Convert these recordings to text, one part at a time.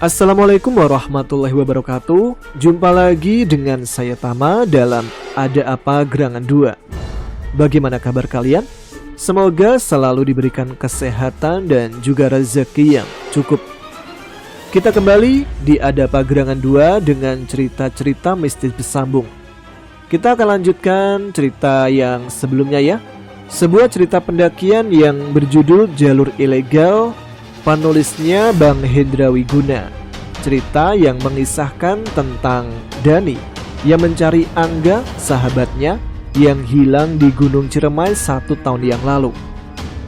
Assalamualaikum warahmatullahi wabarakatuh. Jumpa lagi dengan saya Tama dalam Ada Apa Gerangan 2. Bagaimana kabar kalian? Semoga selalu diberikan kesehatan dan juga rezeki yang cukup. Kita kembali di Ada Apa Gerangan 2 dengan cerita-cerita mistis bersambung. Kita akan lanjutkan cerita yang sebelumnya ya. Sebuah cerita pendakian yang berjudul Jalur Ilegal. Penulisnya Bang Hendra Wiguna. Cerita yang mengisahkan tentang Dani yang mencari Angga, sahabatnya, yang hilang di Gunung Ciremai 1 tahun yang lalu.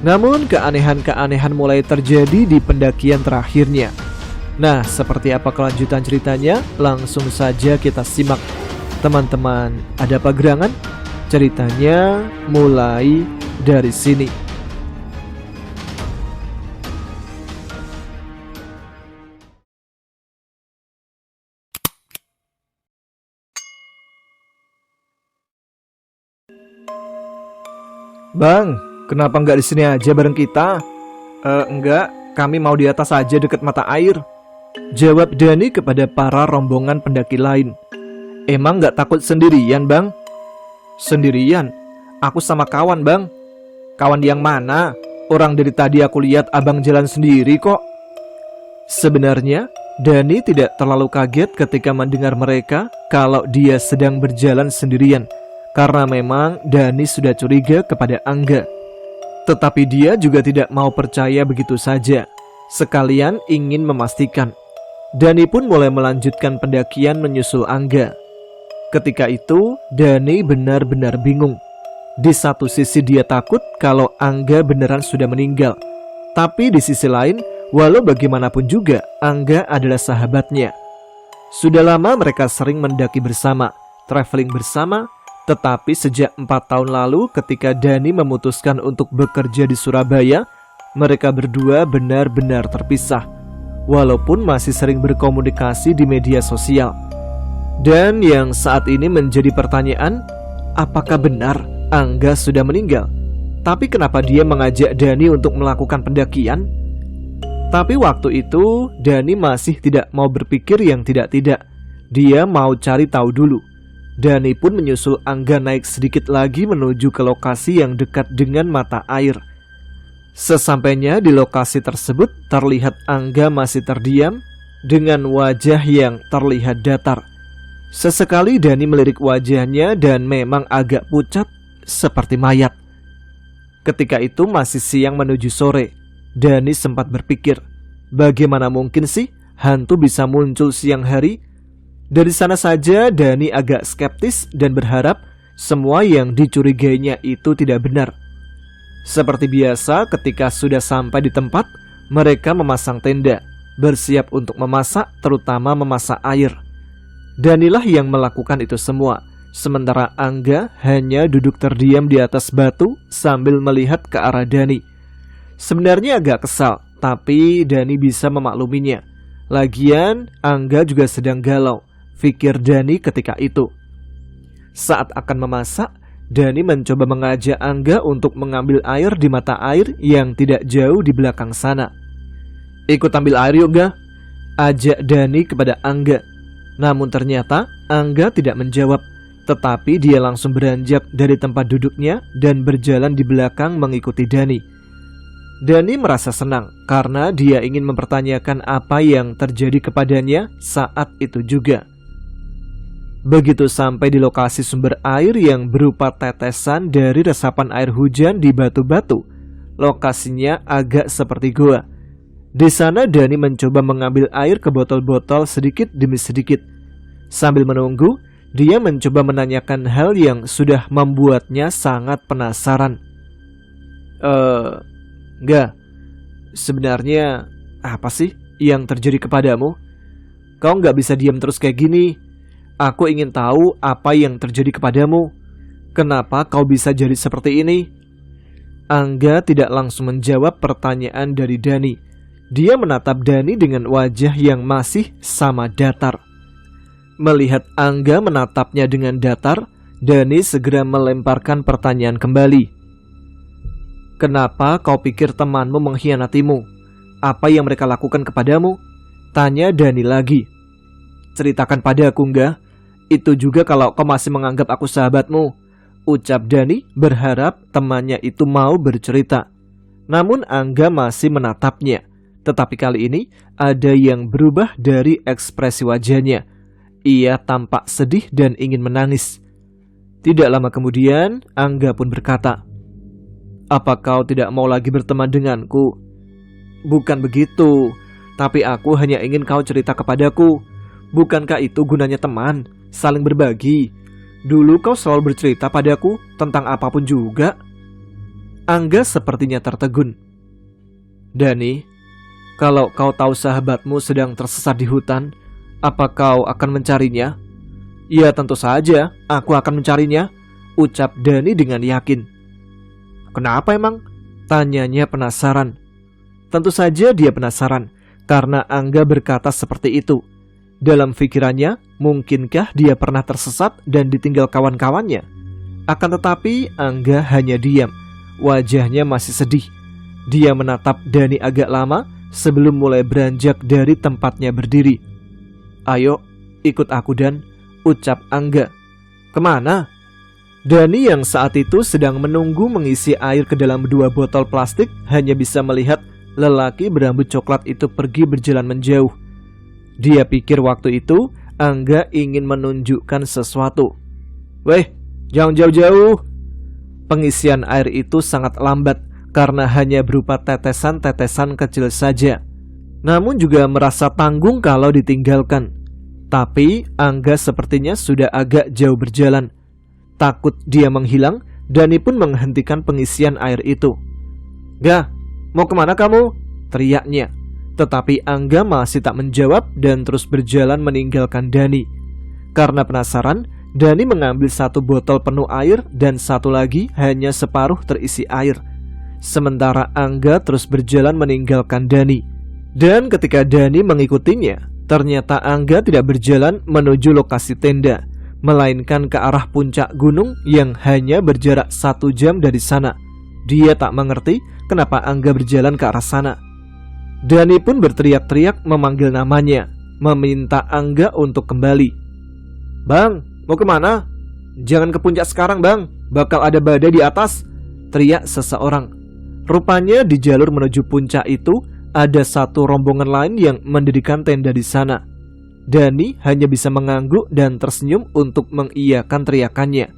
Namun keanehan-keanehan mulai terjadi di pendakian terakhirnya. Nah, seperti apa kelanjutan ceritanya? Langsung saja kita simak. Teman-teman, ada apa gerangan? Ceritanya mulai dari sini. Bang, kenapa nggak di sini aja bareng kita? Enggak, kami mau di atas aja dekat mata air, jawab Dani kepada para rombongan pendaki lain. Emang nggak takut sendirian, Bang? Sendirian? Aku sama kawan, Bang. Kawan yang mana? Orang dari tadi aku lihat abang jalan sendiri kok. Sebenarnya, Dani tidak terlalu kaget ketika mendengar mereka kalau dia sedang berjalan sendirian. Karena memang Dani sudah curiga kepada Angga. Tetapi dia juga tidak mau percaya begitu saja. Sekalian ingin memastikan. Dani pun mulai melanjutkan pendakian menyusul Angga. Ketika itu Dani benar-benar bingung. Di satu sisi dia takut kalau Angga beneran sudah meninggal. Tapi di sisi lain, walau bagaimanapun juga Angga adalah sahabatnya. Sudah lama mereka sering mendaki bersama, traveling bersama. Tetapi sejak 4 tahun lalu ketika Dani memutuskan untuk bekerja di Surabaya, mereka berdua benar-benar terpisah. Walaupun masih sering berkomunikasi di media sosial. Dan yang saat ini menjadi pertanyaan, apakah benar Angga sudah meninggal? Tapi kenapa dia mengajak Dani untuk melakukan pendakian? Tapi waktu itu Dani masih tidak mau berpikir yang tidak-tidak. Dia mau cari tahu dulu. Dani pun menyusul Angga naik sedikit lagi menuju ke lokasi yang dekat dengan mata air. Sesampainya di lokasi tersebut, terlihat Angga masih terdiam dengan wajah yang terlihat datar. Sesekali Dani melirik wajahnya dan memang agak pucat seperti mayat. Ketika itu masih siang menuju sore. Dani sempat berpikir, bagaimana mungkin sih hantu bisa muncul siang hari? Dari sana saja Dani agak skeptis dan berharap semua yang dicurigainya itu tidak benar. Seperti biasa ketika sudah sampai di tempat, mereka memasang tenda, bersiap untuk memasak, terutama memasak air. Danilah yang melakukan itu semua, sementara Angga hanya duduk terdiam di atas batu sambil melihat ke arah Dani. Sebenarnya agak kesal, tapi Dani bisa memakluminya. Lagian Angga juga sedang galau, pikir Dani ketika itu. Saat akan memasak, Dani mencoba mengajak Angga untuk mengambil air di mata air yang tidak jauh di belakang sana. Ikut ambil air yuk, Ga, ajak Dani kepada Angga. Namun ternyata Angga tidak menjawab, tetapi dia langsung beranjak dari tempat duduknya dan berjalan di belakang mengikuti Dani. Dani merasa senang karena dia ingin mempertanyakan apa yang terjadi kepadanya saat itu juga. Begitu sampai di lokasi sumber air yang berupa tetesan dari resapan air hujan di batu-batu, lokasinya agak seperti goa. Di sana Dani mencoba mengambil air ke botol-botol sedikit demi sedikit. Sambil menunggu, dia mencoba menanyakan hal yang sudah membuatnya sangat penasaran. Enggak, sebenarnya apa sih yang terjadi kepadamu? Kau nggak bisa diam terus kayak gini. Aku ingin tahu apa yang terjadi kepadamu. Kenapa kau bisa jadi seperti ini? Angga tidak langsung menjawab pertanyaan dari Dani. Dia menatap Dani dengan wajah yang masih sama datar. Melihat Angga menatapnya dengan datar, Dani segera melemparkan pertanyaan kembali. Kenapa kau pikir temanmu mengkhianatimu? Apa yang mereka lakukan kepadamu? Tanya Dani lagi. Ceritakan padaku, Angga. Itu juga kalau kau masih menganggap aku sahabatmu, ucap Dani berharap temannya itu mau bercerita. Namun Angga masih menatapnya. Tetapi kali ini ada yang berubah dari ekspresi wajahnya. Ia tampak sedih dan ingin menangis. Tidak lama kemudian Angga pun berkata, "Apa kau tidak mau lagi berteman denganku?" "Bukan begitu, tapi aku hanya ingin kau cerita kepadaku. Bukankah itu gunanya teman? Saling berbagi. Dulu kau selalu bercerita padaku tentang apapun juga." Angga sepertinya tertegun. "Dani, kalau kau tahu sahabatmu sedang tersesat di hutan, apa kau akan mencarinya?" "Ya tentu saja, aku akan mencarinya," ucap Dani dengan yakin. "Kenapa emang?" tanyanya penasaran. Tentu saja dia penasaran, karena Angga berkata seperti itu. Dalam pikirannya, mungkinkah dia pernah tersesat dan ditinggal kawan-kawannya? Akan tetapi Angga hanya diam. Wajahnya masih sedih. Dia menatap Dani agak lama sebelum mulai beranjak dari tempatnya berdiri. "Ayo, ikut aku Dan," ucap Angga. "Kemana?" Dani yang saat itu sedang menunggu mengisi air ke dalam 2 botol plastik hanya bisa melihat lelaki berambut coklat itu pergi berjalan menjauh. Dia pikir waktu itu Angga ingin menunjukkan sesuatu. "Weh, jangan jauh-jauh." Pengisian air itu sangat lambat karena hanya berupa tetesan-tetesan kecil saja. Namun juga merasa tanggung kalau ditinggalkan. Tapi Angga sepertinya sudah agak jauh berjalan. Takut dia menghilang, Dani pun menghentikan pengisian air itu. "Ga, mau kemana kamu?" teriaknya. Tetapi Angga masih tak menjawab dan terus berjalan meninggalkan Dani. Karena penasaran, Dani mengambil 1 botol penuh air dan 1 lagi hanya separuh terisi air. Sementara Angga terus berjalan meninggalkan Dani. Dan ketika Dani mengikutinya, ternyata Angga tidak berjalan menuju lokasi tenda, melainkan ke arah puncak gunung yang hanya berjarak 1 jam dari sana. Dia tak mengerti kenapa Angga berjalan ke arah sana. Dani pun berteriak-teriak memanggil namanya, meminta Angga untuk kembali. "Bang, mau kemana?" "Jangan ke puncak sekarang bang, bakal ada badai di atas," teriak seseorang. Rupanya di jalur menuju puncak itu ada 1 rombongan lain yang mendirikan tenda di sana. Dani hanya bisa mengangguk dan tersenyum untuk mengiyakan teriakannya.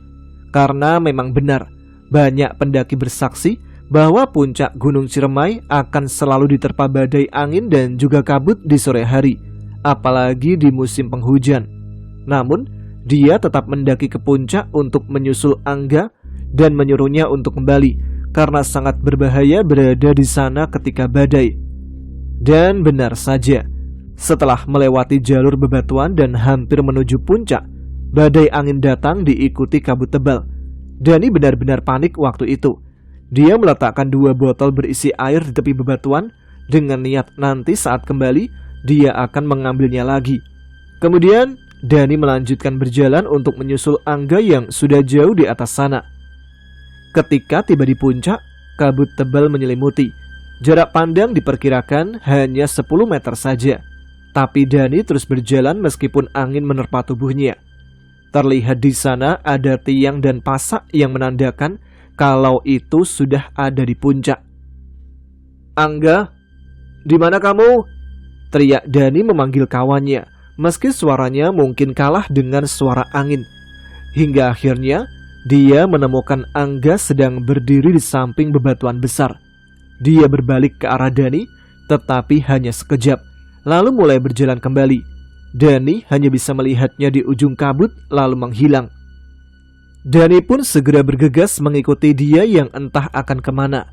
Karena memang benar, banyak pendaki bersaksi bahwa puncak Gunung Ciremai akan selalu diterpa badai angin dan juga kabut di sore hari, apalagi di musim penghujan. Namun, dia tetap mendaki ke puncak untuk menyusul Angga dan menyuruhnya untuk kembali karena sangat berbahaya berada di sana ketika badai. Dan benar saja, setelah melewati jalur bebatuan dan hampir menuju puncak, badai angin datang diikuti kabut tebal. Dani benar-benar panik waktu itu. Dia meletakkan 2 botol berisi air di tepi bebatuan dengan niat nanti saat kembali dia akan mengambilnya lagi. Kemudian Dani melanjutkan berjalan untuk menyusul Angga yang sudah jauh di atas sana. Ketika tiba di puncak, kabut tebal menyelimuti. Jarak pandang diperkirakan hanya 10 meter saja. Tapi Dani terus berjalan meskipun angin menerpa tubuhnya. Terlihat di sana ada tiang dan pasak yang menandakan kalau itu sudah ada di puncak. "Angga, di mana kamu?" teriak Dani memanggil kawannya, meski suaranya mungkin kalah dengan suara angin. Hingga akhirnya dia menemukan Angga sedang berdiri di samping bebatuan besar. Dia berbalik ke arah Dani, tetapi hanya sekejap, lalu mulai berjalan kembali. Dani hanya bisa melihatnya di ujung kabut lalu menghilang. Dani pun segera bergegas mengikuti dia yang entah akan kemana.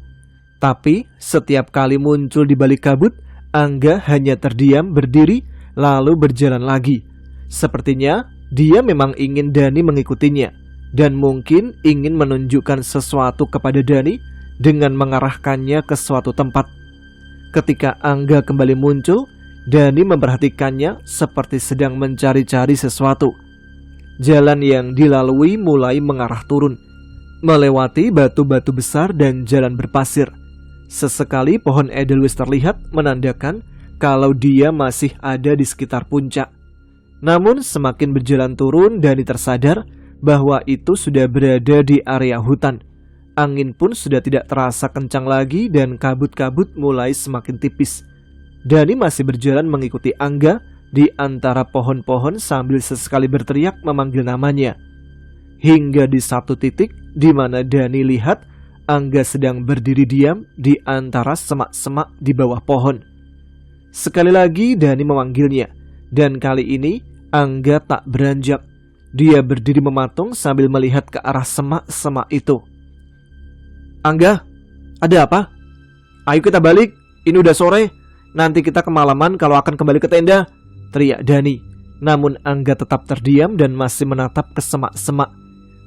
Tapi setiap kali muncul di balik kabut, Angga hanya terdiam berdiri lalu berjalan lagi. Sepertinya dia memang ingin Dani mengikutinya dan mungkin ingin menunjukkan sesuatu kepada Dani dengan mengarahkannya ke suatu tempat. Ketika Angga kembali muncul, Dani memperhatikannya seperti sedang mencari-cari sesuatu. Jalan yang dilalui mulai mengarah turun, melewati batu-batu besar dan jalan berpasir. Sesekali pohon edelweiss terlihat menandakan kalau dia masih ada di sekitar puncak. Namun semakin berjalan turun, Dani tersadar bahwa itu sudah berada di area hutan. Angin pun sudah tidak terasa kencang lagi dan kabut-kabut mulai semakin tipis. Dani masih berjalan mengikuti Angga di antara pohon-pohon sambil sesekali berteriak memanggil namanya. Hingga di satu titik di mana Dani lihat Angga sedang berdiri diam di antara semak-semak di bawah pohon. Sekali lagi Dani memanggilnya, dan kali ini Angga tak beranjak. Dia berdiri mematung sambil melihat ke arah semak-semak itu. "Angga, ada apa? Ayo kita balik, ini udah sore. Nanti kita kemalaman kalau akan kembali ke tenda," teriak Dani. Namun Angga tetap terdiam dan masih menatap ke semak-semak.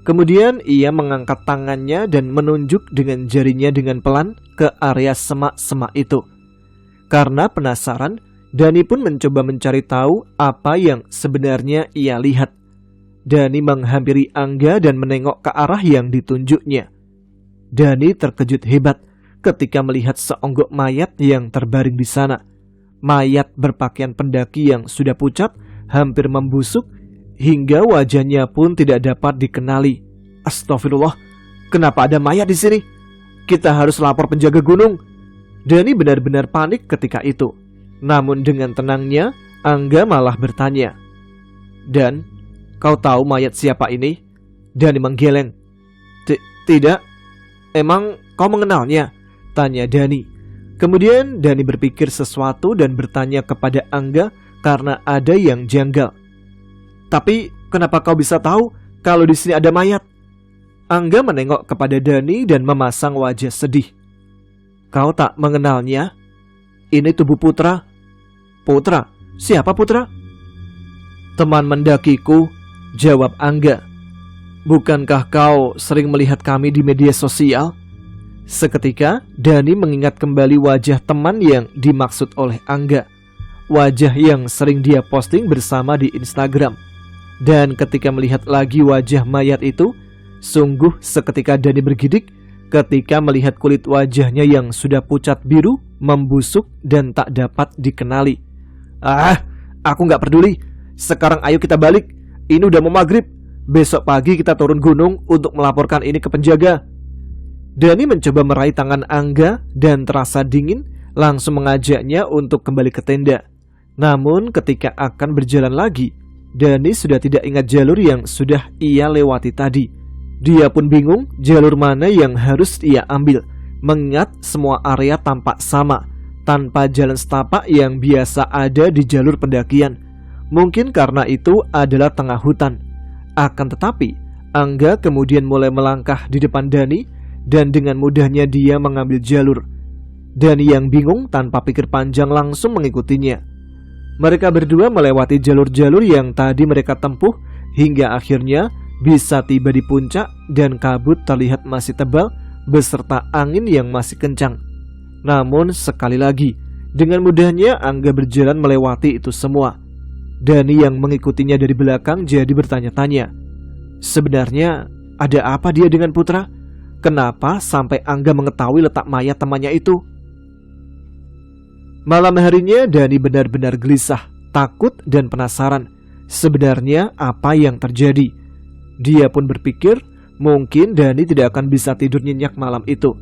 Kemudian ia mengangkat tangannya dan menunjuk dengan jarinya dengan pelan ke area semak-semak itu. Karena penasaran, Dani pun mencoba mencari tahu apa yang sebenarnya ia lihat. Dani menghampiri Angga dan menengok ke arah yang ditunjuknya. Dani terkejut hebat ketika melihat seonggok mayat yang terbaring di sana. Mayat berpakaian pendaki yang sudah pucat, hampir membusuk, hingga wajahnya pun tidak dapat dikenali. Astagfirullah, kenapa ada mayat di sini? Kita harus lapor penjaga gunung. Dani benar-benar panik ketika itu. Namun dengan tenangnya, Angga malah bertanya, "Dan, kau tahu mayat siapa ini?" Dani menggeleng. Tidak, emang kau mengenalnya?" tanya Dani. Kemudian Dani berpikir sesuatu dan bertanya kepada Angga karena ada yang janggal. "Tapi kenapa kau bisa tahu kalau di sini ada mayat?" Angga menengok kepada Dani dan memasang wajah sedih. "Kau tak mengenalnya? Ini tubuh Putra." "Putra? Siapa Putra?" "Teman mendakiku," jawab Angga. "Bukankah kau sering melihat kami di media sosial?" Seketika Dani mengingat kembali wajah teman yang dimaksud oleh Angga. Wajah yang sering dia posting bersama di Instagram. Dan ketika melihat lagi wajah mayat itu, sungguh seketika Dani bergidik ketika melihat kulit wajahnya yang sudah pucat biru, membusuk dan tak dapat dikenali. Aku gak peduli. Sekarang ayo kita balik. Ini udah mau maghrib. Besok pagi kita turun gunung untuk melaporkan ini ke penjaga." Dani mencoba meraih tangan Angga dan terasa dingin, langsung mengajaknya untuk kembali ke tenda. Namun ketika akan berjalan lagi, Dani sudah tidak ingat jalur yang sudah ia lewati tadi. Dia pun bingung jalur mana yang harus ia ambil, mengingat semua area tampak sama, tanpa jalan setapak yang biasa ada di jalur pendakian. Mungkin karena itu adalah tengah hutan. Akan tetapi, Angga kemudian mulai melangkah di depan Dani, dan dengan mudahnya dia mengambil jalur. Dani yang bingung tanpa pikir panjang langsung mengikutinya. Mereka berdua melewati jalur-jalur yang tadi mereka tempuh hingga akhirnya bisa tiba di puncak dan kabut terlihat masih tebal beserta angin yang masih kencang. Namun sekali lagi, dengan mudahnya Angga berjalan melewati itu semua. Dani yang mengikutinya dari belakang jadi bertanya-tanya, sebenarnya ada apa dia dengan Putra? Kenapa sampai Angga mengetahui letak mayat temannya itu? Malam harinya Dani benar-benar gelisah, takut dan penasaran. Sebenarnya apa yang terjadi? Dia pun berpikir mungkin Dani tidak akan bisa tidur nyenyak malam itu.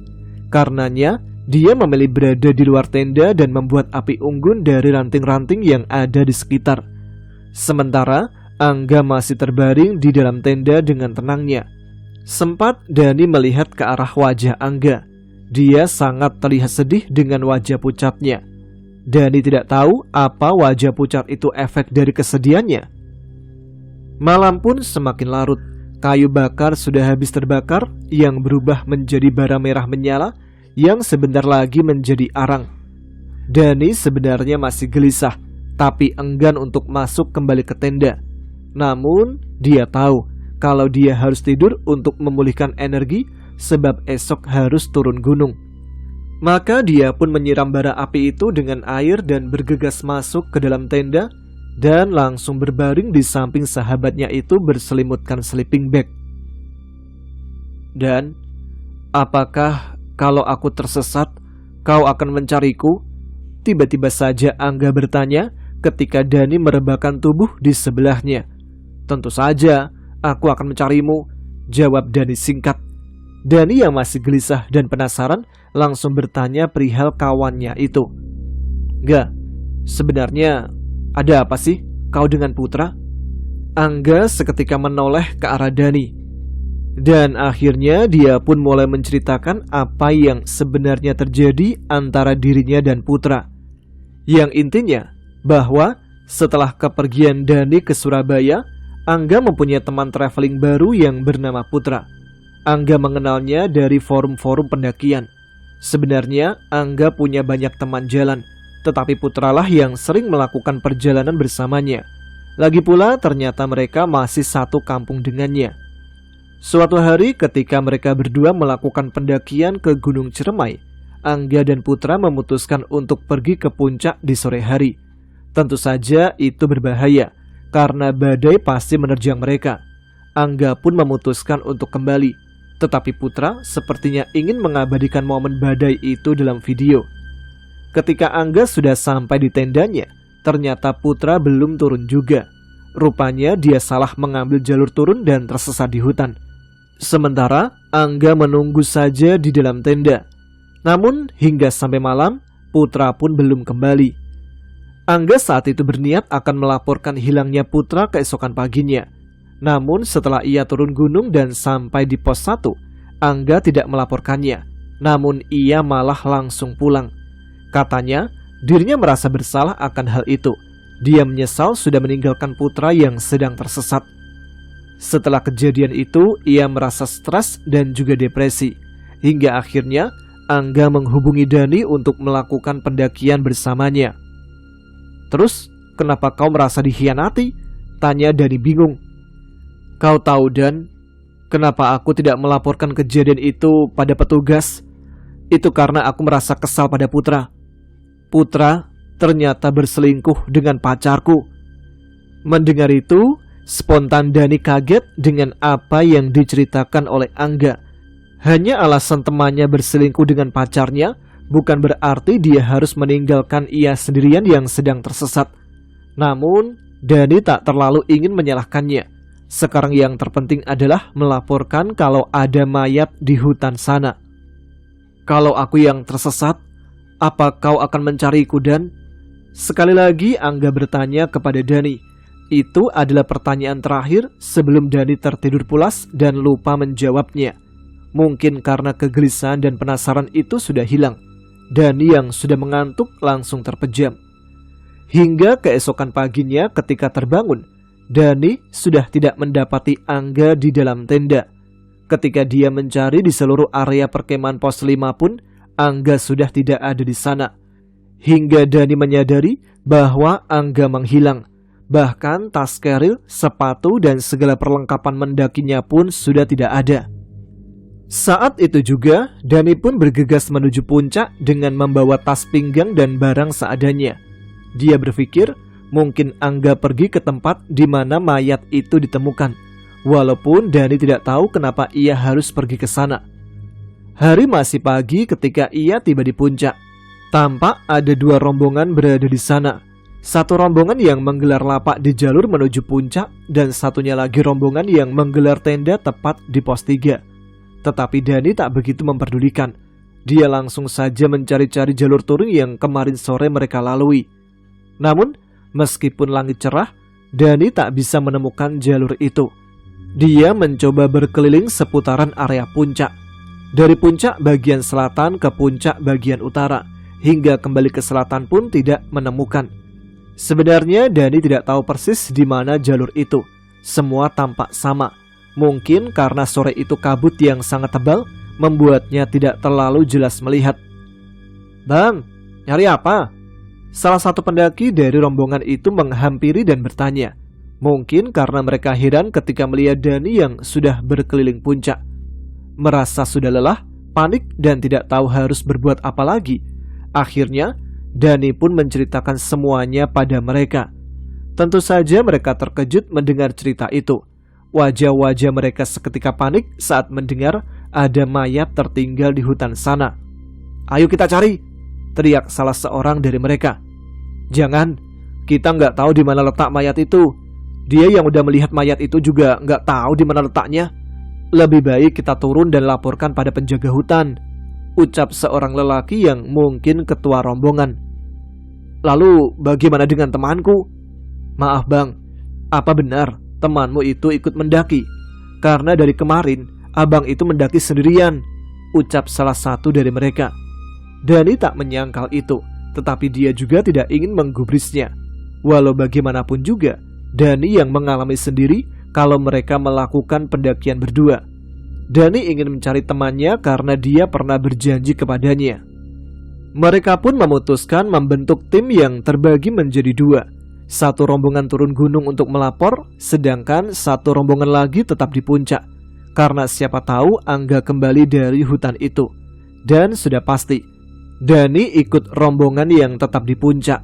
Karenanya dia memilih berada di luar tenda dan membuat api unggun dari ranting-ranting yang ada di sekitar. Sementara Angga masih terbaring di dalam tenda dengan tenangnya. Sempat Dani melihat ke arah wajah Angga. Dia sangat terlihat sedih dengan wajah pucatnya. Dani tidak tahu apa wajah pucat itu efek dari kesedihannya. Malam pun semakin larut. Kayu bakar sudah habis terbakar yang berubah menjadi bara merah menyala yang sebentar lagi menjadi arang. Dani sebenarnya masih gelisah, tapi enggan untuk masuk kembali ke tenda. Namun dia tahu kalau dia harus tidur untuk memulihkan energi sebab esok harus turun gunung. Maka dia pun menyiram bara api itu dengan air dan bergegas masuk ke dalam tenda dan langsung berbaring di samping sahabatnya itu berselimutkan sleeping bag. "Dan, apakah kalau aku tersesat, kau akan mencariku? Tiba-tiba saja Angga bertanya ketika Dani merebahkan tubuh di sebelahnya. "Tentu saja, aku akan mencarimu," jawab Dani singkat. Dani yang masih gelisah dan penasaran langsung bertanya perihal kawannya itu. "Ga, sebenarnya ada apa sih kau dengan Putra?" Angga seketika menoleh ke arah Dani. Dan akhirnya dia pun mulai menceritakan apa yang sebenarnya terjadi antara dirinya dan Putra. Yang intinya bahwa setelah kepergian Dani ke Surabaya, Angga mempunyai teman traveling baru yang bernama Putra. Angga mengenalnya dari forum-forum pendakian. Sebenarnya Angga punya banyak teman jalan, tetapi Putralah yang sering melakukan perjalanan bersamanya. Lagi pula ternyata mereka masih satu kampung dengannya. Suatu hari ketika mereka berdua melakukan pendakian ke Gunung Ciremai, Angga dan Putra memutuskan untuk pergi ke puncak di sore hari. Tentu saja itu berbahaya, karena badai pasti menerjang mereka. Angga pun memutuskan untuk kembali, tetapi Putra sepertinya ingin mengabadikan momen badai itu dalam video. Ketika Angga sudah sampai di tendanya, ternyata Putra belum turun juga. Rupanya dia salah mengambil jalur turun dan tersesat di hutan. Sementara Angga menunggu saja di dalam tenda. Namun hingga sampai malam, Putra pun belum kembali. Angga saat itu berniat akan melaporkan hilangnya Putra keesokan paginya. Namun setelah ia turun gunung dan sampai di pos 1, Angga tidak melaporkannya. Namun ia malah langsung pulang. Katanya, dirinya merasa bersalah akan hal itu. Dia menyesal sudah meninggalkan Putra yang sedang tersesat. Setelah kejadian itu, ia merasa stres dan juga depresi. Hingga akhirnya Angga menghubungi Dani untuk melakukan pendakian bersamanya. "Terus, kenapa kau merasa dikhianati?" tanya Dani bingung. "Kau tahu Dan, kenapa aku tidak melaporkan kejadian itu pada petugas? Itu karena aku merasa kesal pada Putra. Putra ternyata berselingkuh dengan pacarku." Mendengar itu, spontan Dani kaget dengan apa yang diceritakan oleh Angga. Hanya alasan temannya berselingkuh dengan pacarnya bukan berarti dia harus meninggalkan ia sendirian yang sedang tersesat. Namun, Dani tak terlalu ingin menyalahkannya. Sekarang yang terpenting adalah melaporkan kalau ada mayat di hutan sana. "Kalau aku yang tersesat, apa kau akan mencariku Dan?" Sekali lagi Angga bertanya kepada Dani. Itu adalah pertanyaan terakhir sebelum Dani tertidur pulas dan lupa menjawabnya. Mungkin karena kegelisahan dan penasaran itu sudah hilang. Dani yang sudah mengantuk langsung terpejam. Hingga keesokan paginya ketika terbangun, Dani sudah tidak mendapati Angga di dalam tenda. Ketika dia mencari di seluruh area perkemahan pos 5 pun, Angga sudah tidak ada di sana. Hingga Dani menyadari bahwa Angga menghilang. Bahkan tas keril, sepatu, dan segala perlengkapan mendakinya pun sudah tidak ada. Saat itu juga, Dani pun bergegas menuju puncak dengan membawa tas pinggang dan barang seadanya. Dia berpikir mungkin Angga pergi ke tempat di mana mayat itu ditemukan. Walaupun Dani tidak tahu kenapa ia harus pergi ke sana. Hari masih pagi ketika ia tiba di puncak. Tampak ada 2 rombongan berada di sana. Satu rombongan yang menggelar lapak di jalur menuju puncak, dan satunya lagi rombongan yang menggelar tenda tepat di pos 3. Tetapi Dani tak begitu memperdulikan. Dia langsung saja mencari-cari jalur turun yang kemarin sore mereka lalui. Namun, meskipun langit cerah, Dani tak bisa menemukan jalur itu. Dia mencoba berkeliling seputaran area puncak. Dari puncak bagian selatan ke puncak bagian utara, hingga kembali ke selatan pun tidak menemukan. Sebenarnya Dani tidak tahu persis di mana jalur itu. Semua tampak sama. Mungkin karena sore itu kabut yang sangat tebal membuatnya tidak terlalu jelas melihat. "Bang, nyari apa?" Salah satu pendaki dari rombongan itu menghampiri dan bertanya. Mungkin karena mereka heran ketika melihat Dani yang sudah berkeliling puncak. Merasa sudah lelah, panik, dan tidak tahu harus berbuat apa lagi. Akhirnya, Dani pun menceritakan semuanya pada mereka. Tentu saja mereka terkejut mendengar cerita itu. Wajah-wajah mereka seketika panik saat mendengar ada mayat tertinggal di hutan sana. "Ayo kita cari," teriak salah seorang dari mereka. Jangan, kita nggak tahu di mana letak mayat itu. Dia yang udah melihat mayat itu juga nggak tahu di mana letaknya. Lebih baik kita turun dan laporkan pada penjaga hutan, ucap seorang lelaki yang mungkin ketua rombongan. Lalu bagaimana dengan temanku? Maaf bang, apa benar temanmu itu ikut mendaki? Karena dari kemarin abang itu mendaki sendirian, ucap salah satu dari mereka. Dani tak menyangkal itu, tetapi dia juga tidak ingin menggubrisnya. Walau bagaimanapun juga, Dani yang mengalami sendiri kalau mereka melakukan pendakian berdua. Dani ingin mencari temannya karena dia pernah berjanji kepadanya. Mereka pun memutuskan membentuk tim yang terbagi menjadi dua. Satu rombongan turun gunung untuk melapor, sedangkan satu rombongan lagi tetap di puncak. Karena siapa tahu Angga kembali dari hutan itu. Dan sudah pasti, Dani ikut rombongan yang tetap di puncak.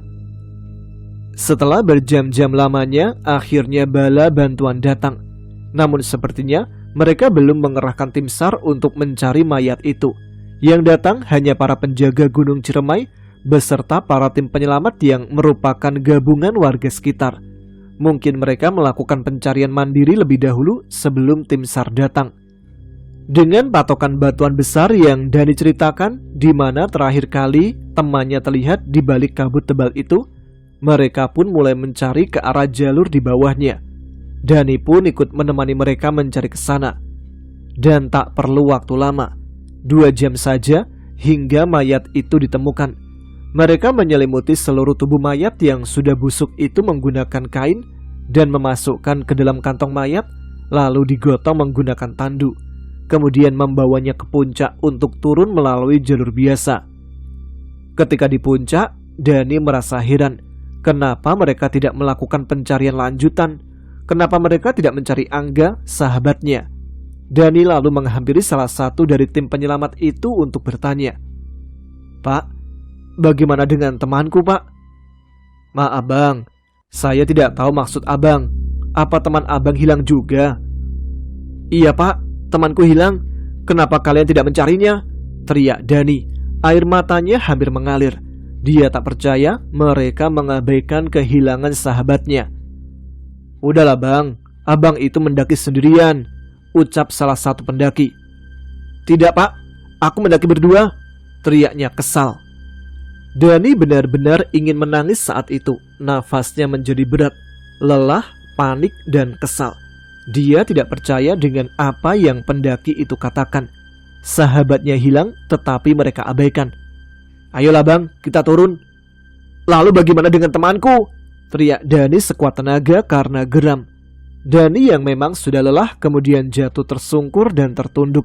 Setelah berjam-jam lamanya, akhirnya bala bantuan datang. Namun sepertinya mereka belum mengerahkan tim SAR untuk mencari mayat itu. Yang datang hanya para penjaga Gunung Ciremai beserta para tim penyelamat yang merupakan gabungan warga sekitar. Mungkin mereka melakukan pencarian mandiri lebih dahulu sebelum tim SAR datang. Dengan patokan batuan besar yang Dani ceritakan, di mana terakhir kali temannya terlihat di balik kabut tebal itu, mereka pun mulai mencari ke arah jalur di bawahnya. Dani pun ikut menemani mereka mencari ke sana. Dan tak perlu waktu lama, 2 jam saja hingga mayat itu ditemukan. Mereka menyelimuti seluruh tubuh mayat yang sudah busuk itu menggunakan kain dan memasukkan ke dalam kantong mayat, lalu digotong menggunakan tandu. Kemudian membawanya ke puncak untuk turun melalui jalur biasa. Ketika di puncak, Dani merasa heran. Kenapa mereka tidak melakukan pencarian lanjutan? Kenapa mereka tidak mencari Angga, sahabatnya? Dani lalu menghampiri salah satu dari tim penyelamat itu untuk bertanya. Pak, bagaimana dengan temanku, Pak? Maaf bang, saya tidak tahu maksud abang. Apa teman abang hilang juga? Iya pak, temanku hilang. Kenapa kalian tidak mencarinya? Teriak Dani. Air matanya hampir mengalir. Dia tak percaya mereka mengabaikan kehilangan sahabatnya. Udahlah bang, abang itu mendaki sendirian, ucap salah satu pendaki. Tidak pak, aku mendaki berdua, teriaknya kesal. Dani benar-benar ingin menangis saat itu. Nafasnya menjadi berat, lelah, panik, dan kesal. Dia tidak percaya dengan apa yang pendaki itu katakan. Sahabatnya hilang, tetapi mereka abaikan. Ayolah bang, kita turun. Lalu bagaimana dengan temanku? Teriak Dani sekuat tenaga karena geram. Dani yang memang sudah lelah kemudian jatuh tersungkur dan tertunduk.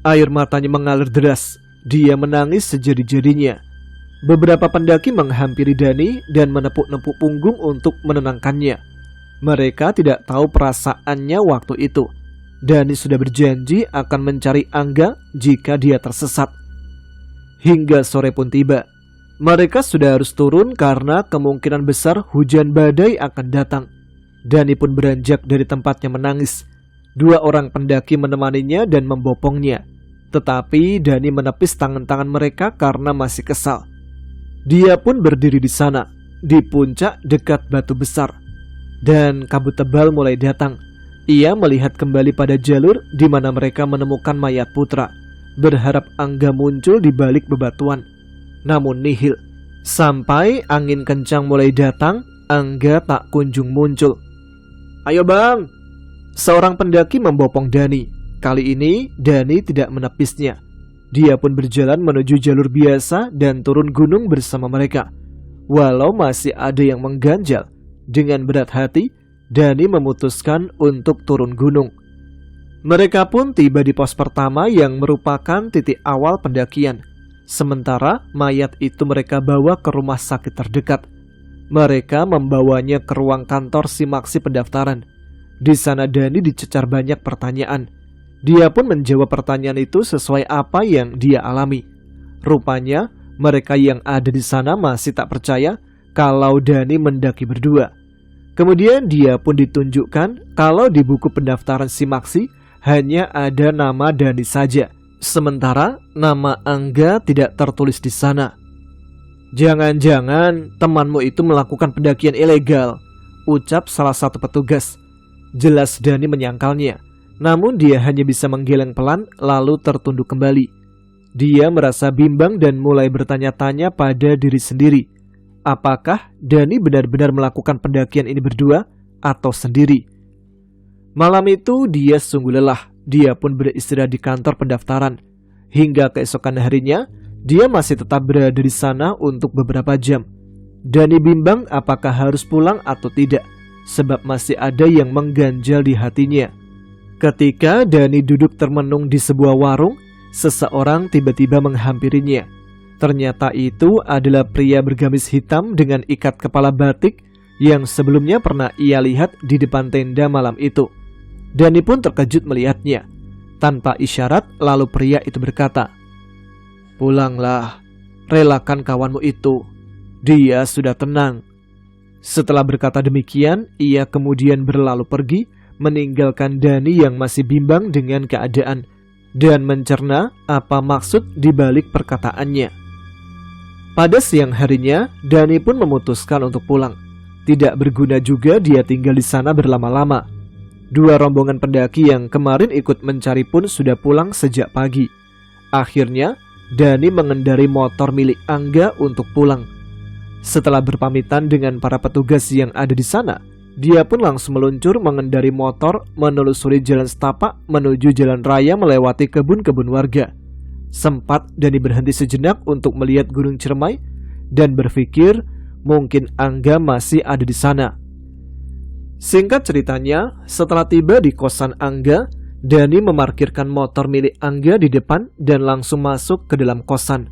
Air matanya mengalir deras. Dia menangis sejadi-jadinya. Beberapa pendaki menghampiri Dani dan menepuk-nepuk punggung untuk menenangkannya. Mereka tidak tahu perasaannya waktu itu. Dani sudah berjanji akan mencari Angga jika dia tersesat. Hingga sore pun tiba. Mereka sudah harus turun karena kemungkinan besar hujan badai akan datang. Dani pun beranjak dari tempatnya menangis. 2 orang pendaki menemaninya dan membopongnya. Tetapi Dani menepis tangan-tangan mereka karena masih kesal. Dia pun berdiri di sana, di puncak dekat batu besar. Dan kabut tebal mulai datang. Ia melihat kembali pada jalur di mana mereka menemukan mayat putra, berharap Angga muncul di balik bebatuan. Namun nihil. Sampai angin kencang mulai datang, Angga tak kunjung muncul. Ayo bang, seorang pendaki membopong Dani. Kali ini Dani tidak menepisnya. Dia pun berjalan menuju jalur biasa dan turun gunung bersama mereka. Walau masih ada yang mengganjal, dengan berat hati Dani memutuskan untuk turun gunung. Mereka pun tiba di pos pertama yang merupakan titik awal pendakian. Sementara mayat itu mereka bawa ke rumah sakit terdekat. Mereka membawanya ke ruang kantor simaksi pendaftaran. Di sana Dani dicecar banyak pertanyaan. Dia pun menjawab pertanyaan itu sesuai apa yang dia alami. Rupanya mereka yang ada di sana masih tak percaya kalau Dani mendaki berdua. Kemudian dia pun ditunjukkan kalau di buku pendaftaran simaksi hanya ada nama Dani saja. Sementara nama Angga tidak tertulis di sana. "Jangan-jangan temanmu itu melakukan pendakian ilegal," ucap salah satu petugas. Jelas Dani menyangkalnya, namun dia hanya bisa menggeleng pelan lalu tertunduk kembali. Dia merasa bimbang dan mulai bertanya-tanya pada diri sendiri. Apakah Dani benar-benar melakukan pendakian ini berdua atau sendiri? Malam itu dia sungguh lelah. Dia pun beristirahat di kantor pendaftaran. Hingga keesokan harinya, dia masih tetap berada di sana untuk beberapa jam. Dani bimbang apakah harus pulang atau tidak, sebab masih ada yang mengganjal di hatinya. Ketika Dani duduk termenung di sebuah warung, seseorang tiba-tiba menghampirinya. Ternyata itu adalah pria bergamis hitam dengan ikat kepala batik yang sebelumnya pernah ia lihat di depan tenda malam itu. Dani pun terkejut melihatnya. Tanpa isyarat, lalu pria itu berkata, "Pulanglah, relakan kawanmu itu. Dia sudah tenang." Setelah berkata demikian, ia kemudian berlalu pergi, meninggalkan Dani yang masih bimbang dengan keadaan dan mencerna apa maksud dibalik perkataannya. Pada siang harinya, Dani pun memutuskan untuk pulang. Tidak berguna juga dia tinggal di sana berlama-lama. Dua rombongan pendaki yang kemarin ikut mencari pun sudah pulang sejak pagi. Akhirnya, Dani mengendarai motor milik Angga untuk pulang. Setelah berpamitan dengan para petugas yang ada di sana, dia pun langsung meluncur mengendarai motor menelusuri jalan setapak menuju jalan raya melewati kebun-kebun warga. Sempat Dani berhenti sejenak untuk melihat Gunung Ciremai dan berpikir mungkin Angga masih ada di sana. Singkat ceritanya, setelah tiba di kosan Angga, Dani memarkirkan motor milik Angga di depan dan langsung masuk ke dalam kosan.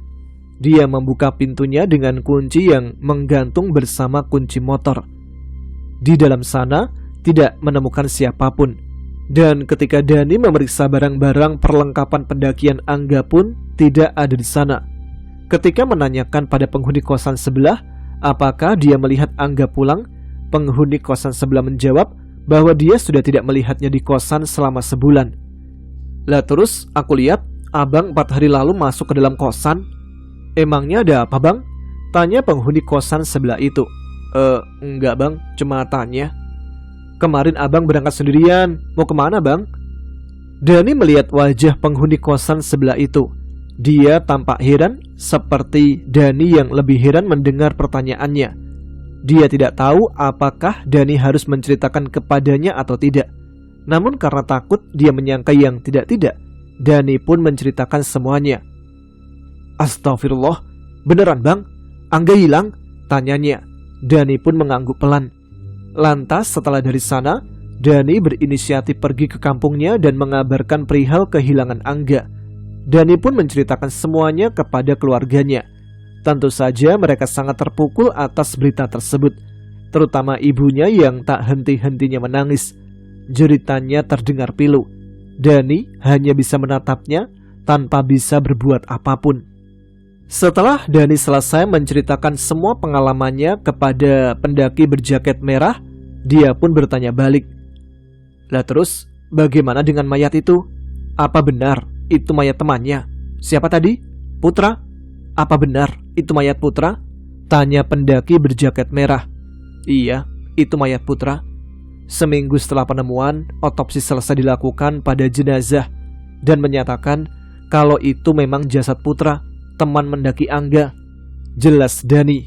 Dia membuka pintunya dengan kunci yang menggantung bersama kunci motor. Di dalam sana tidak menemukan siapapun. Dan ketika Dani memeriksa barang-barang perlengkapan pendakian Angga pun tidak ada di sana. Ketika menanyakan pada penghuni kosan sebelah apakah dia melihat Angga pulang, penghuni kosan sebelah menjawab bahwa dia sudah tidak melihatnya di kosan selama sebulan. "Lah terus aku lihat abang 4 hari lalu masuk ke dalam kosan." "Emangnya ada apa bang?" tanya penghuni kosan sebelah itu. Enggak bang, cuma tanya." "Kemarin abang berangkat sendirian, mau kemana bang?" Dani melihat wajah penghuni kosan sebelah itu. Dia tampak heran, seperti Dani yang lebih heran mendengar pertanyaannya. Dia tidak tahu apakah Dani harus menceritakan kepadanya atau tidak. Namun karena takut dia menyangka yang tidak-tidak, Dani pun menceritakan semuanya. "Astagfirullah, beneran bang? Angga hilang?" tanyanya. Dani pun mengangguk pelan. Lantas setelah dari sana, Dani berinisiatif pergi ke kampungnya dan mengabarkan perihal kehilangan Angga. Dani pun menceritakan semuanya kepada keluarganya. Tentu saja mereka sangat terpukul atas berita tersebut, terutama ibunya yang tak henti-hentinya menangis. Jeritannya terdengar pilu. Dani hanya bisa menatapnya tanpa bisa berbuat apapun. Setelah Dani selesai menceritakan semua pengalamannya kepada pendaki berjaket merah, dia pun bertanya balik, "Lah terus bagaimana dengan mayat itu? Apa benar itu mayat temannya? Siapa tadi? Putra? Apa benar itu mayat Putra?" tanya pendaki berjaket merah. "Iya, itu mayat Putra. Seminggu setelah penemuan, otopsi selesai dilakukan pada jenazah dan menyatakan kalau itu memang jasad Putra, teman mendaki Angga," jelas Dani.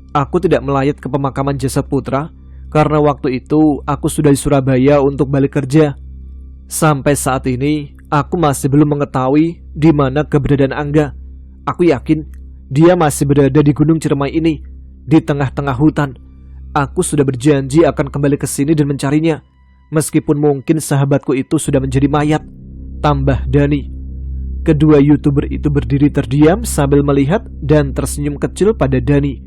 "Aku tidak melayat ke pemakaman jasad Putra karena waktu itu aku sudah di Surabaya untuk balik kerja. Sampai saat ini aku masih belum mengetahui di mana keberadaan Angga. Aku yakin dia masih berada di Gunung Ciremai ini, di tengah-tengah hutan. Aku sudah berjanji akan kembali ke sini dan mencarinya, meskipun mungkin sahabatku itu sudah menjadi mayat," tambah Dani. Kedua YouTuber itu berdiri terdiam sambil melihat dan tersenyum kecil pada Dani.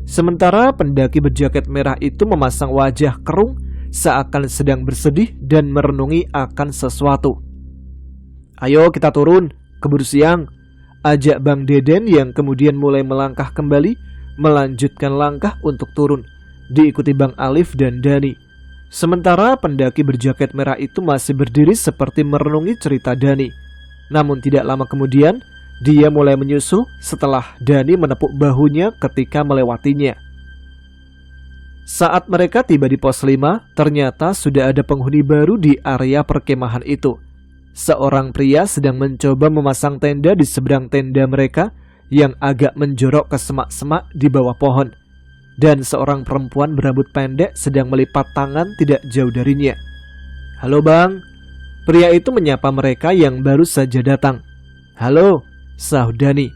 Sementara pendaki berjaket merah itu memasang wajah kerung seakan sedang bersedih dan merenungi akan sesuatu. "Ayo kita turun, keburu siang," ajak Bang Deden yang kemudian mulai melangkah kembali, melanjutkan langkah untuk turun, diikuti Bang Alif dan Dani. Sementara pendaki berjaket merah itu masih berdiri seperti merenungi cerita Dani. Namun tidak lama kemudian, Dia mulai menyusul setelah Dani menepuk bahunya ketika melewatinya. Saat mereka tiba di pos 5, ternyata sudah ada penghuni baru di area perkemahan itu. Seorang pria sedang mencoba memasang tenda di seberang tenda mereka yang agak menjorok ke semak-semak di bawah pohon. Dan seorang perempuan berambut pendek sedang melipat tangan tidak jauh darinya. "Halo bang." Pria itu menyapa mereka yang baru saja datang. "Halo," sahut Dani.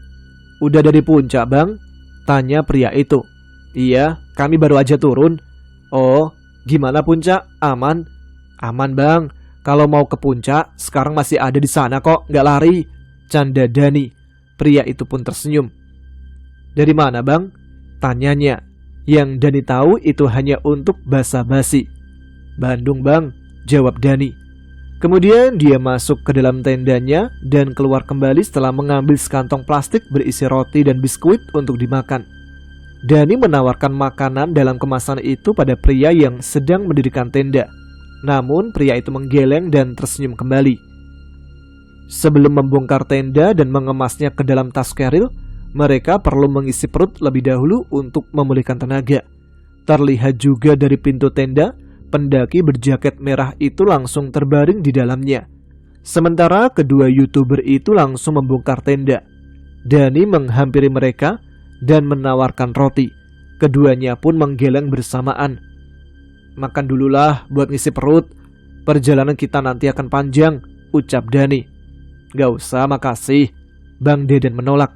"Udah dari puncak bang?" tanya pria itu. "Iya, kami baru aja turun." "Oh, gimana puncak? Aman?" "Aman bang, kalau mau ke puncak sekarang masih ada di sana kok, nggak lari," canda Dani. Pria itu pun tersenyum. "Dari mana bang?" tanyanya. Yang Dani tahu itu hanya untuk basa-basi. "Bandung bang," jawab Dani. Kemudian dia masuk ke dalam tendanya dan keluar kembali setelah mengambil sekantong plastik berisi roti dan biskuit untuk dimakan. Dani menawarkan makanan dalam kemasan itu pada pria yang sedang mendirikan tenda. Namun pria itu menggeleng dan tersenyum kembali. Sebelum membongkar tenda dan mengemasnya ke dalam tas keril, mereka perlu mengisi perut lebih dahulu untuk memulihkan tenaga. Terlihat juga dari pintu tenda, pendaki berjaket merah itu langsung terbaring di dalamnya. Sementara kedua YouTuber itu langsung membongkar tenda. Dani menghampiri mereka dan menawarkan roti. Keduanya pun menggeleng bersamaan. "Makan dululah buat ngisi perut. Perjalanan kita nanti akan panjang," ucap Dani. "Gak usah, makasih," Bang Deden menolak.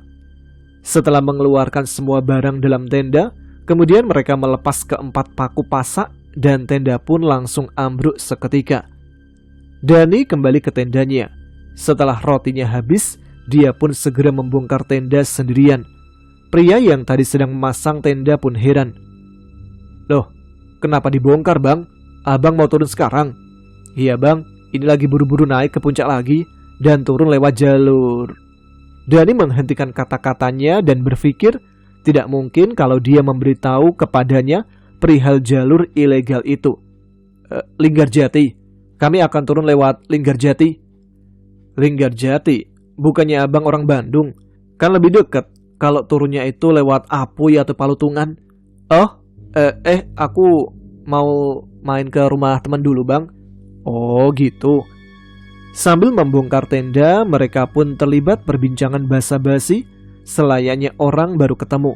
Setelah mengeluarkan semua barang dalam tenda, kemudian mereka melepas keempat paku pasak dan tenda pun langsung ambruk seketika. Dani kembali ke tendanya. Setelah rotinya habis, dia pun segera membongkar tenda sendirian. Pria yang tadi sedang memasang tenda pun heran. "Loh, kenapa dibongkar bang? Abang mau turun sekarang?" "Iya bang, ini lagi buru-buru naik ke puncak lagi dan turun lewat jalur." Dani menghentikan kata-katanya dan berpikir tidak mungkin kalau dia memberitahu kepadanya perihal jalur ilegal itu. Linggarjati, kami akan turun lewat Linggarjati." "Linggarjati? Bukannya abang orang Bandung? Kan lebih dekat kalau turunnya itu lewat Apuy atau Palutungan." "Oh, aku mau main ke rumah teman dulu bang." "Oh gitu." Sambil membongkar tenda, mereka pun terlibat perbincangan basa-basi selayaknya orang baru ketemu.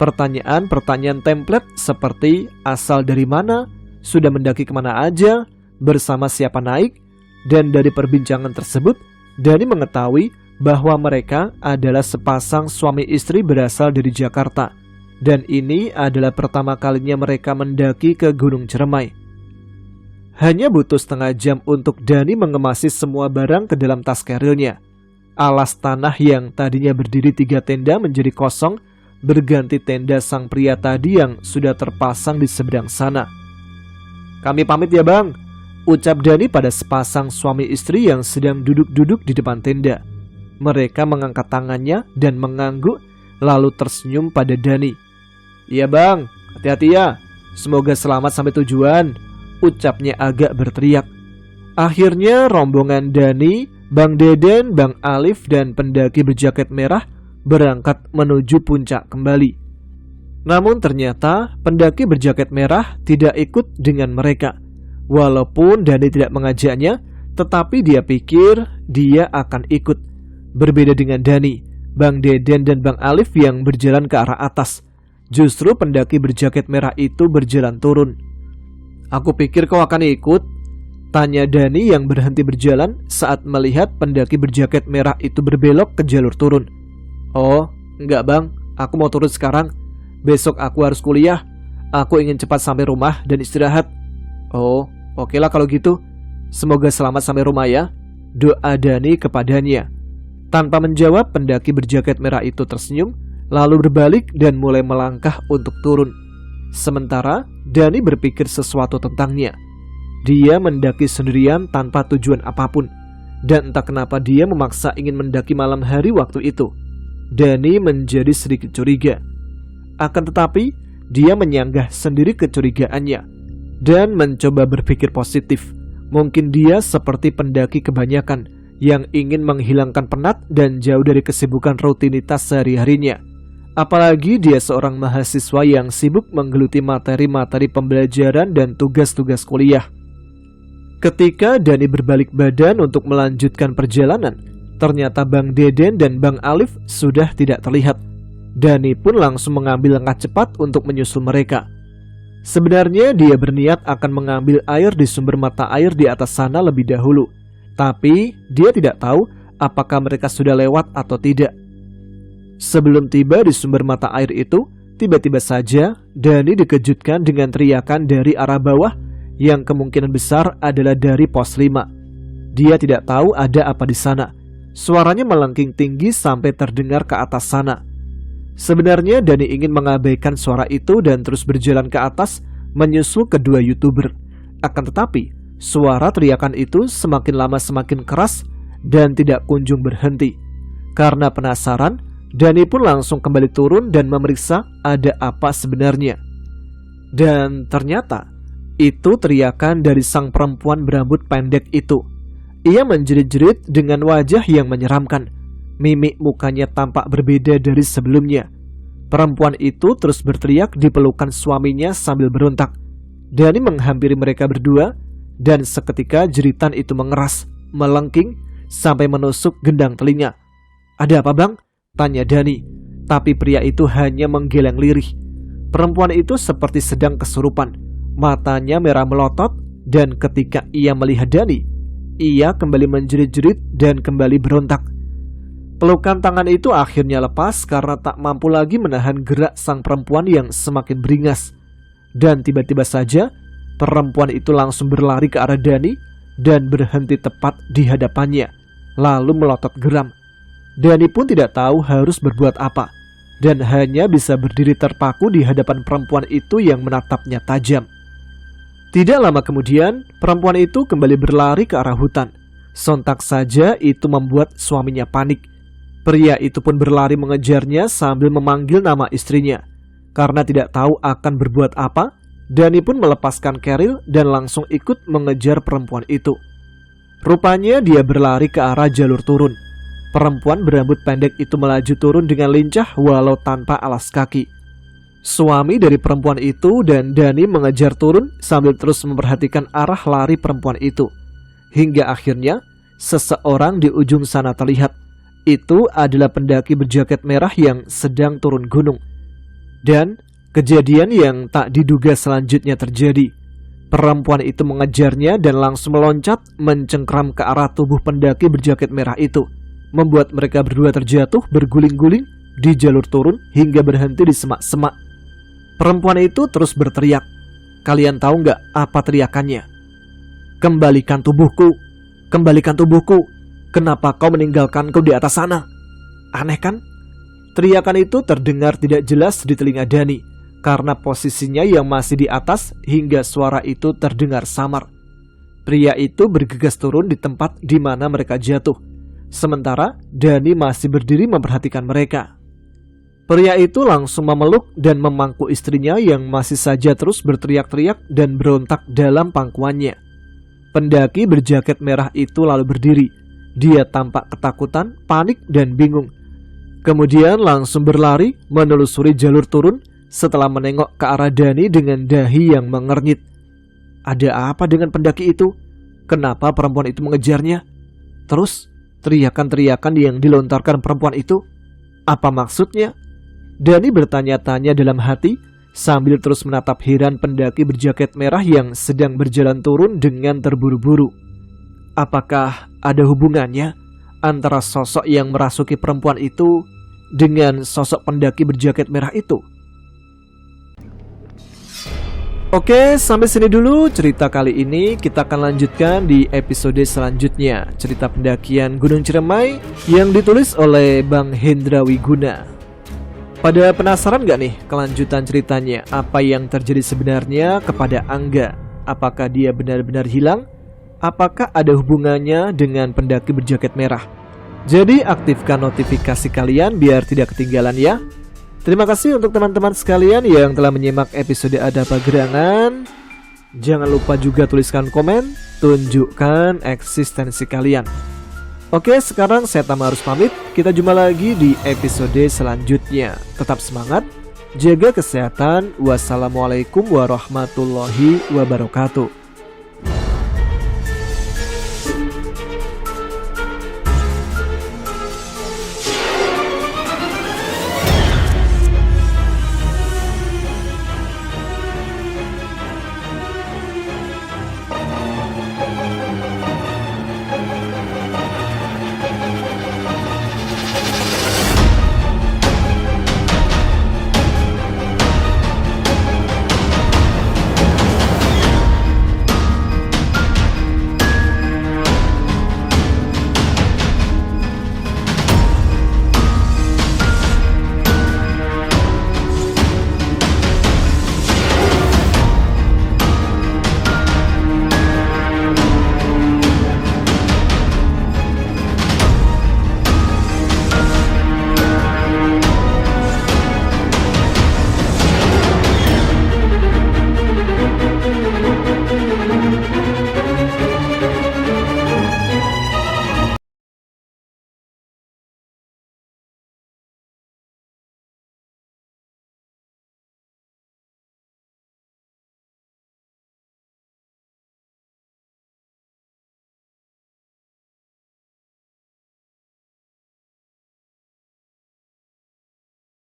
Pertanyaan-pertanyaan template seperti asal dari mana, sudah mendaki kemana aja, bersama siapa naik. Dan dari perbincangan tersebut, Dani mengetahui bahwa mereka adalah sepasang suami istri berasal dari Jakarta. Dan ini adalah pertama kalinya mereka mendaki ke Gunung Ciremai. Hanya butuh setengah jam untuk Dani mengemasi semua barang ke dalam tas kerilnya. Alas tanah yang tadinya berdiri 3 tenda menjadi kosong, berganti tenda sang pria tadi yang sudah terpasang di seberang sana. "Kami pamit ya bang," ucap Dani pada sepasang suami istri yang sedang duduk-duduk di depan tenda. Mereka mengangkat tangannya dan mengangguk lalu tersenyum pada Dani. "Iya bang, hati-hati ya, semoga selamat sampai tujuan," ucapnya agak berteriak. Akhirnya rombongan Dani, Bang Deden, Bang Alif dan pendaki berjaket merah berangkat menuju puncak kembali. Namun ternyata pendaki berjaket merah tidak ikut dengan mereka. Walaupun Dani tidak mengajaknya, tetapi dia pikir dia akan ikut. Berbeda dengan Dani, Bang Deden dan Bang Alif yang berjalan ke arah atas. Justru pendaki berjaket merah itu berjalan turun. "Aku pikir kau akan ikut," tanya Dani yang berhenti berjalan saat melihat pendaki berjaket merah itu berbelok ke jalur turun. "Oh, enggak bang, aku mau turun sekarang. Besok aku harus kuliah. Aku ingin cepat sampai rumah dan istirahat." "Oh, okelah kalau gitu. Semoga selamat sampai rumah ya," doa Dani kepadanya. Tanpa menjawab, pendaki berjaket merah itu tersenyum, lalu berbalik dan mulai melangkah untuk turun. Sementara Dani berpikir sesuatu tentangnya. Dia mendaki sendirian tanpa tujuan apapun, dan entah kenapa dia memaksa ingin mendaki malam hari waktu itu. Dani menjadi sedikit curiga. Akan tetapi, dia menyanggah sendiri kecurigaannya dan mencoba berpikir positif. Mungkin dia seperti pendaki kebanyakan yang ingin menghilangkan penat dan jauh dari kesibukan rutinitas sehari-harinya. Apalagi dia seorang mahasiswa yang sibuk menggeluti materi-materi pembelajaran dan tugas-tugas kuliah. Ketika Dani berbalik badan untuk melanjutkan perjalanan, ternyata Bang Deden dan Bang Alif sudah tidak terlihat. Dani pun langsung mengambil langkah cepat untuk menyusul mereka. Sebenarnya dia berniat akan mengambil air di sumber mata air di atas sana lebih dahulu. Tapi dia tidak tahu apakah mereka sudah lewat atau tidak. Sebelum tiba di sumber mata air itu, tiba-tiba saja Dani dikejutkan dengan teriakan dari arah bawah yang kemungkinan besar adalah dari pos 5. Dia tidak tahu ada apa di sana. Suaranya melengking tinggi sampai terdengar ke atas sana. Sebenarnya Dani ingin mengabaikan suara itu dan terus berjalan ke atas menyusul kedua YouTuber. Akan tetapi, suara teriakan itu semakin lama semakin keras dan tidak kunjung berhenti. Karena penasaran, Dani pun langsung kembali turun dan memeriksa ada apa sebenarnya. Dan ternyata, itu teriakan dari sang perempuan berambut pendek itu. Ia menjerit-jerit dengan wajah yang menyeramkan. Mimik mukanya tampak berbeda dari sebelumnya. Perempuan itu terus berteriak di pelukan suaminya sambil berontak. Dani menghampiri mereka berdua dan seketika jeritan itu mengeras, melengking sampai menusuk gendang telinga. "Ada apa, Bang?" tanya Dani. Tapi pria itu hanya menggeleng lirih. Perempuan itu seperti sedang kesurupan. Matanya merah melotot dan ketika ia melihat Dani, ia kembali menjerit-jerit dan kembali berontak. Pelukan tangan itu akhirnya lepas karena tak mampu lagi menahan gerak sang perempuan yang semakin beringas. Dan tiba-tiba saja, perempuan itu langsung berlari ke arah Dani dan berhenti tepat di hadapannya, lalu melotot geram. Dani pun tidak tahu harus berbuat apa, dan hanya bisa berdiri terpaku di hadapan perempuan itu yang menatapnya tajam. Tidak lama kemudian, perempuan itu kembali berlari ke arah hutan. Sontak saja itu membuat suaminya panik. Pria itu pun berlari mengejarnya sambil memanggil nama istrinya. Karena tidak tahu akan berbuat apa, Dani pun melepaskan keril dan langsung ikut mengejar perempuan itu. Rupanya dia berlari ke arah jalur turun. Perempuan berambut pendek itu melaju turun dengan lincah walau tanpa alas kaki. Suami dari perempuan itu dan Dani mengejar turun sambil terus memperhatikan arah lari perempuan itu. Hingga akhirnya seseorang di ujung sana terlihat. Itu adalah pendaki berjaket merah yang sedang turun gunung. Dan kejadian yang tak diduga selanjutnya terjadi. Perempuan itu mengejarnya dan langsung meloncat mencengkram ke arah tubuh pendaki berjaket merah itu, membuat mereka berdua terjatuh berguling-guling di jalur turun hingga berhenti di semak-semak. Perempuan itu terus berteriak. Kalian tahu nggak apa teriakannya? "Kembalikan tubuhku! Kembalikan tubuhku! Kenapa kau meninggalkanku di atas sana?" Aneh kan? Teriakan itu terdengar tidak jelas di telinga Dani karena posisinya yang masih di atas hingga suara itu terdengar samar. Pria itu bergegas turun di tempat di mana mereka jatuh. Sementara Dani masih berdiri memperhatikan mereka. Pria itu langsung memeluk dan memangku istrinya yang masih saja terus berteriak-teriak dan berontak dalam pangkuannya. Pendaki berjaket merah itu lalu berdiri. Dia tampak ketakutan, panik, dan bingung. Kemudian langsung berlari menelusuri jalur turun setelah menengok ke arah Dani dengan dahi yang mengernyit. Ada apa dengan pendaki itu? Kenapa perempuan itu mengejarnya? Terus, teriakan-teriakan yang dilontarkan perempuan itu, apa maksudnya? Dani bertanya-tanya dalam hati sambil terus menatap heran pendaki berjaket merah yang sedang berjalan turun dengan terburu-buru. Apakah ada hubungannya antara sosok yang merasuki perempuan itu dengan sosok pendaki berjaket merah itu? Oke, sampai sini dulu cerita kali ini. Kita akan lanjutkan di episode selanjutnya. Cerita pendakian Gunung Ciremai yang ditulis oleh Bang Hendra Wiguna. Pada penasaran gak nih kelanjutan ceritanya? Apa yang terjadi sebenarnya kepada Angga? Apakah dia benar-benar hilang? Apakah ada hubungannya dengan pendaki berjaket merah? Jadi aktifkan notifikasi kalian biar tidak ketinggalan ya. Terima kasih untuk teman-teman sekalian yang telah menyimak episode Ada Apa Gerangan. Jangan lupa juga tuliskan komen, tunjukkan eksistensi kalian. Oke, sekarang saya Tama harus pamit. Kita jumpa lagi di episode selanjutnya. Tetap semangat, jaga kesehatan. Wassalamualaikum warahmatullahi wabarakatuh.